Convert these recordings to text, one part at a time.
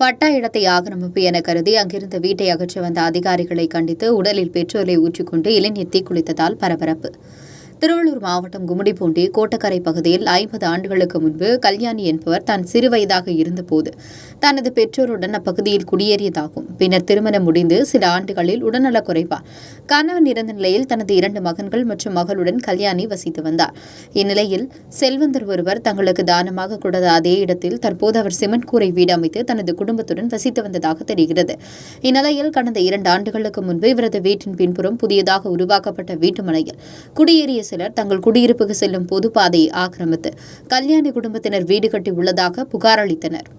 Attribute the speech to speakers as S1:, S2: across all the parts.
S1: பட்டா இடத்தை ஆக்கிரமிப்பு என கருதி அங்கிருந்த வீட்டை அகற்ற வந்த அதிகாரிகளை கண்டித்து உடலில் பெட்ரோலை ஊற்றிக்கொண்டு இளைஞர் தீக்குளித்ததால் பரபரப்பு. திருவள்ளூர் மாவட்டம் கும்மிடிப்பூண்டி கோட்டக்கரை பகுதியில் 50 ஆண்டுகளுக்கு முன்பு கல்யாணி என்பவர் தான் சிறுவயதாக இருந்தபோது தனது பெற்றோருடன் அப்பகுதியில் குடியேறியதாகும். பின்னர் திருமணம் முடிந்து சில ஆண்டுகளில் உடல்நலக்குறைவால் கணவன் இறந்த நிலையில் தனது 2 மகன்கள் மற்றும் மகளுடன் கல்யாணி வசித்து வந்தார். இந்நிலையில் செல்வந்தர் ஒருவர் தங்களுக்கு தானமாக கொடுத்த அதே இடத்தில் தற்போது அவர் சிமெண்ட் கூரை வீடு அமைத்து தனது குடும்பத்துடன் வசித்து வந்ததாக தெரிகிறது. இந்நிலையில் கடந்த 2 ஆண்டுகளுக்கு முன்பு இவரது வீட்டின் பின்புறம் புதியதாக உருவாக்கப்பட்ட வீட்டு மனையில் குடியேறிய சிலர் தங்கள் குடியிருப்புக்கு செல்லும் பொது பாதையை ஆக்கிரமித்து கல்யாணி குடும்பத்தினர் வீடு கட்டி உள்ளதாக புகார் அளித்தனர்.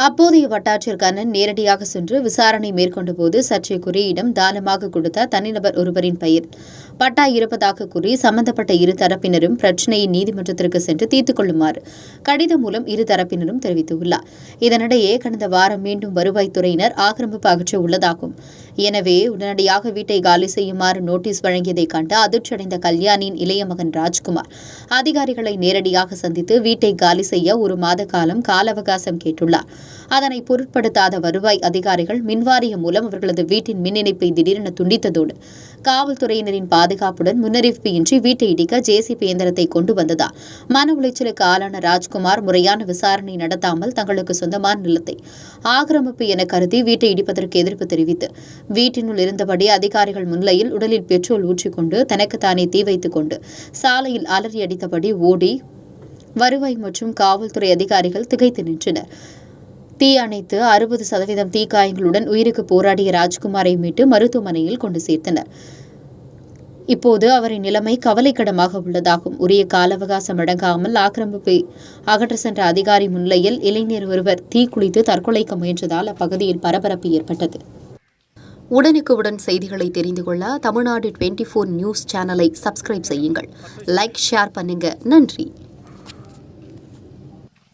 S1: அப்போதைய வட்டாட்சியர் கண்ணன் நேரடியாக சென்று விசாரணை மேற்கொண்ட போது சர்ச்சைக்குரிய இடம் தானமாக கொடுத்த தனிநபர் ஒருவரின் பெயர் பட்டா இருப்பதாக கூறி சம்பந்தப்பட்ட இரு தரப்பினரும் பிரச்சினையை நீதிமன்றத்திற்கு சென்று தீர்த்துக் கொள்ளுமாறு கடிதம் மூலம் இரு தரப்பினரும் தெரிவித்துள்ளார். இதனிடையே கடந்த வாரம் மீண்டும் வருவாய்த்துறையினர் ஆக்கிரமிப்பு அகற்ற உள்ளதாகும். எனவே உடனடியாக வீட்டை காலி செய்யுமாறு நோட்டீஸ் வழங்கியதை கண்டு அதிர்ச்சியடைந்த கல்யாணியின் இளைய மகன் ராஜ்குமார் அதிகாரிகளை நேரடியாக சந்தித்து வீட்டை காலி செய்ய 1 மாத காலம் கால அவகாசம் கேட்டுள்ளார். அதனை பொருட்படுத்தாத வருவாய் அதிகாரிகள் மின்வாரியம் மூலம் அவர்களது வீட்டின் மின் இணைப்பை திடீரென துண்டித்ததோடு காவல்துறையினரின் பாதுகாப்புடன் முன்னறிவிப்பு இன்றி வீட்டை இடிக்க ஜேசிபி இயந்திரத்தை கொண்டு வந்ததால் மன உளைச்சலுக்கு ஆளான ராஜ்குமார் முறையான விசாரணை நடத்தாமல் தங்களுக்கு சொந்தமான நிலத்தை ஆக்கிரமிப்பு என கருதி வீட்டை இடிப்பதற்கு எதிர்ப்பு தெரிவித்து வீட்டினுள் இருந்தபடி அதிகாரிகள் முன்னிலையில் உடலில் பெட்ரோல் ஊற்றிக்கொண்டு தனக்குத்தானே தீ வைத்துக் கொண்டு சாலையில் அலறி அடித்தபடி ஓடி வருவாய் மற்றும் காவல்துறை அதிகாரிகள் திகைத்து நின்றனர். தீ அணைத்து 60% தீக்காயங்களுடன் உயிருக்கு போராடிய ராஜ்குமாரை மீட்டு மருத்துவமனையில் கொண்டு சேர்த்தனர். இப்போது அவரின் நிலைமை கவலைக்கிடமாக உள்ளதாகும். உரிய கால அவகாசம் வழங்காமல் ஆக்கிரமிப்பை அகற்ற சென்ற அதிகாரி முன்னிலையில் இளைஞர் ஒருவர் தீக்குளித்து தற்கொலைக்க முயன்றதால் அப்பகுதியில் பரபரப்பு ஏற்பட்டது. உடனுக்குடன் செய்திகளை தெரிந்து கொள்ள தமிழ்நாடு 24 நியூஸ் சேனலை சப்ஸ்கிரைப் செய்யுங்கள். லைக், ஷேர் பண்ணுங்க. நன்றி.